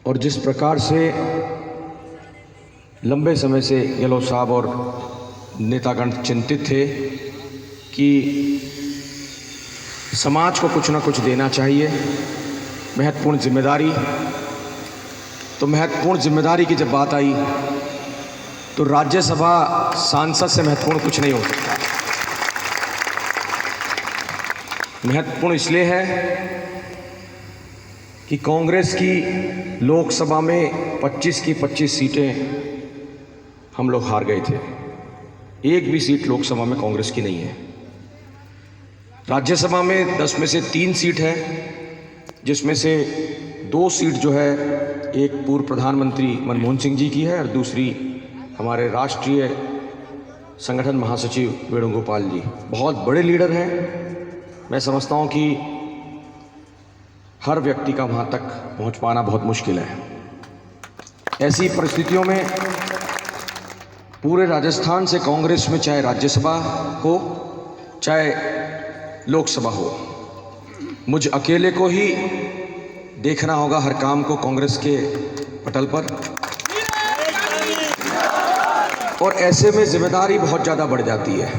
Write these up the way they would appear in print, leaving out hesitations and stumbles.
और जिस प्रकार से लंबे समय से गहलोत साहब और नेतागण चिंतित थे कि समाज को कुछ ना कुछ देना चाहिए, महत्वपूर्ण जिम्मेदारी, तो महत्वपूर्ण जिम्मेदारी की जब बात आई तो राज्यसभा सांसद से महत्वपूर्ण कुछ नहीं हो सकता। महत्वपूर्ण इसलिए है कि कांग्रेस की लोकसभा में 25 की 25 सीटें हम लोग हार गए थे। एक भी सीट लोकसभा में कांग्रेस की नहीं है। राज्यसभा में 10 में से 3 सीट है, जिसमें से 2 सीट जो है एक पूर्व प्रधानमंत्री मनमोहन सिंह जी की है और दूसरी हमारे राष्ट्रीय संगठन महासचिव वेणुगोपाल जी, बहुत बड़े लीडर हैं। मैं समझता हूं कि हर व्यक्ति का वहां तक पहुंच पाना बहुत मुश्किल है। ऐसी परिस्थितियों में पूरे राजस्थान से कांग्रेस में चाहे राज्यसभा हो चाहे लोकसभा हो, मुझ अकेले को ही देखना होगा हर काम को कांग्रेस के पटल पर, और ऐसे में जिम्मेदारी बहुत ज़्यादा बढ़ जाती है।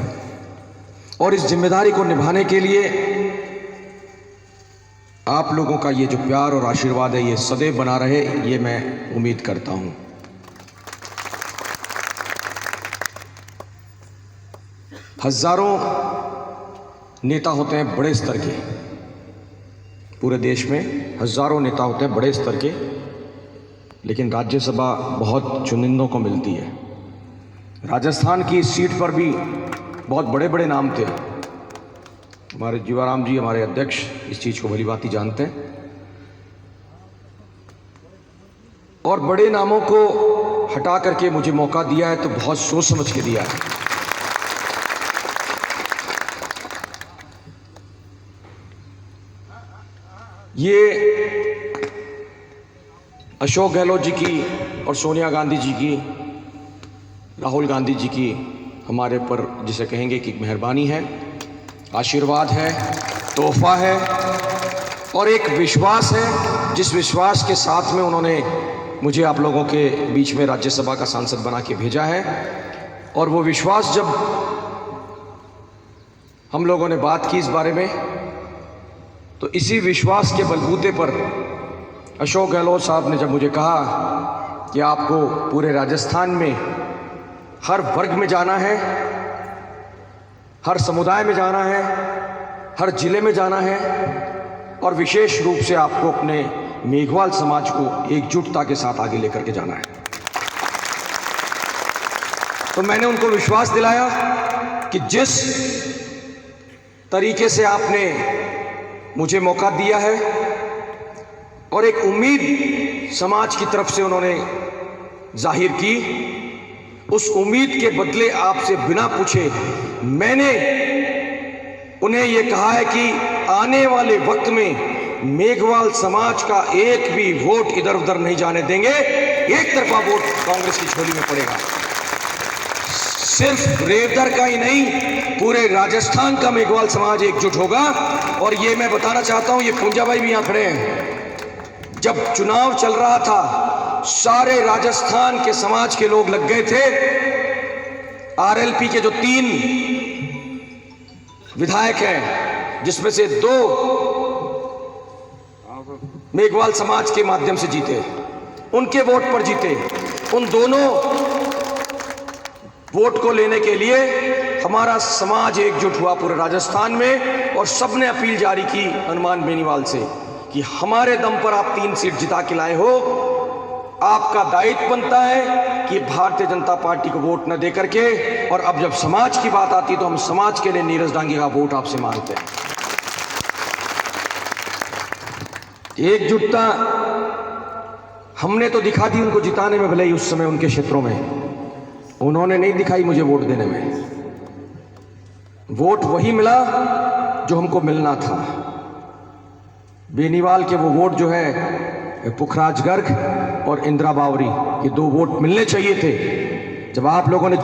और इस जिम्मेदारी को निभाने के लिए आप लोगों का ये जो प्यार और आशीर्वाद है ये सदैव बना रहे, ये मैं उम्मीद करता हूं। हजारों नेता होते हैं बड़े स्तर के, पूरे देश में हजारों नेता होते हैं बड़े स्तर के, लेकिन राज्यसभा बहुत चुनिंदों को मिलती है। राजस्थान की इस सीट पर भी बहुत बड़े बड़े नाम थे। हमारे जीवाराम जी, हमारे अध्यक्ष, इस चीज़ को भली भांति जानते हैं, और बड़े नामों को हटा करके मुझे मौका दिया है तो बहुत सोच समझ के दिया है। ये अशोक गहलोत जी की और सोनिया गांधी जी की, राहुल गांधी जी की हमारे पर जिसे कहेंगे कि मेहरबानी है, आशीर्वाद है, तोहफा है और एक विश्वास है, जिस विश्वास के साथ में उन्होंने मुझे आप लोगों के बीच में राज्यसभा का सांसद बना के भेजा है। और वो विश्वास जब हम लोगों ने बात की इस बारे में, तो इसी विश्वास के बलबूते पर अशोक गहलोत साहब ने जब मुझे कहा कि आपको पूरे राजस्थान में हर वर्ग में जाना है, हर समुदाय में जाना है, हर जिले में जाना है, और विशेष रूप से आपको अपने मेघवाल समाज को एकजुटता के साथ आगे लेकर के जाना है, तो मैंने उनको विश्वास दिलाया कि जिस तरीके से आपने मुझे मौका दिया है और एक उम्मीद समाज की तरफ से उन्होंने जाहिर की, उस उम्मीद के बदले आपसे बिना पूछे मैंने उन्हें यह कहा है कि आने वाले वक्त में मेघवाल समाज का एक भी वोट इधर उधर नहीं जाने देंगे। एक तरफा वोट कांग्रेस की झोली में पड़ेगा। सिर्फ रेवदर का ही नहीं, पूरे राजस्थान का मेघवाल समाज एकजुट होगा। और ये मैं बताना चाहता हूं, ये पूंजा भाई भी यहां खड़े हैं, जब चुनाव चल रहा था सारे राजस्थान के समाज के लोग लग गए थे। आरएलपी के जो 3 विधायक हैं, जिसमें से 2 मेघवाल समाज के माध्यम से जीते, उनके वोट पर जीते, उन दोनों वोट को लेने के लिए हमारा समाज एकजुट हुआ पूरे राजस्थान में, और सबने अपील जारी की हनुमान बेनीवाल से कि हमारे दम पर आप 3 सीट जिता के लाए हो, आपका दायित्व बनता है कि भारतीय जनता पार्टी को वोट न दे करके, और अब जब समाज की बात आती है तो हम समाज के लिए नीरज डांगे का वोट आपसे मांगते हैं। एकजुटता हमने तो दिखा दी उनको जिताने में, भले ही उस समय उनके क्षेत्रों में, उन्होंने नहीं दिखाई मुझे वोट देने में। वोट वही मिला जो हमको मिलना था। बेनीवाल के वो वोट जो है पुखराज गर्ग और इंदिरा बावरी, ये 2 वोट मिलने चाहिए थे। जब आप लोगों ने